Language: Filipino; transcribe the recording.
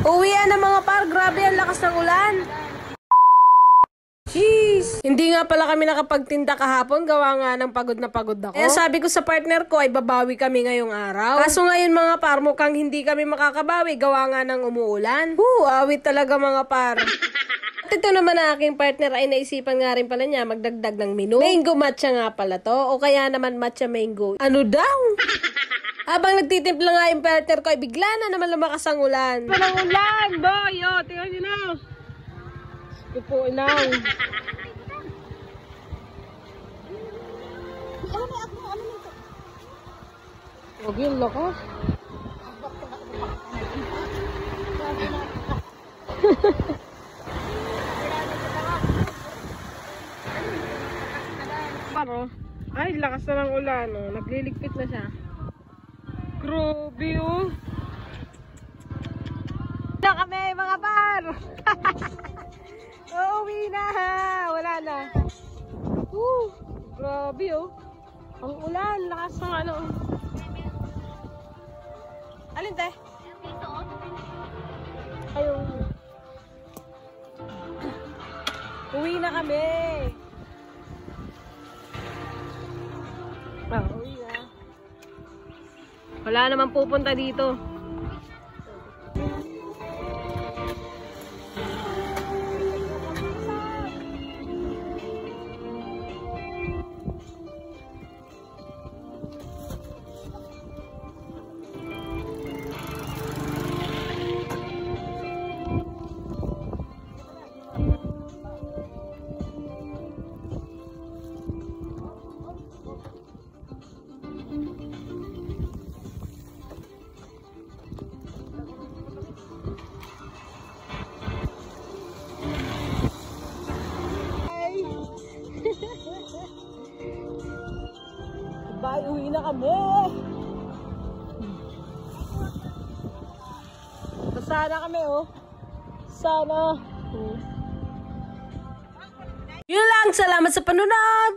Uwian na mga par, grabe ang lakas ng ulan. Jeez. Hindi nga pala kami nakapagtinda kahapon, gawa nga ng pagod na pagod ako. Eh sabi ko sa partner ko ay babawi kami ngayong araw. Kaso ngayon mga par, mukhang hindi kami makakabawi, gawa nga ng umuulan. Awit talaga mga par. At ito naman na aking partner ay naisipan nga rin pala niya magdagdag ng menu. Mango matcha nga pala to, o kaya naman matcha mango. Ano daw? Habang nagtitimpla nga yung partner ko ay bigla na naman lumakas ang ulan. Ang ulan, boy! O, tingnan nyo na. Pupo lang. Huwag yung lakas. Paro. Ay, lakas na ng ulan. Oh. Nagliligpit na siya. Grabe oh. Na kami mga par. Uuwi na. Wala na. Grabe oh. Ang ulan. Lakas ng ano. Alin te? Ayun. Uwi na kami. Uwi na. Wala naman pupunta dito. Bye, uwi na kami. Sana kami oh. Sana. Yun lang, salamat sa panunod.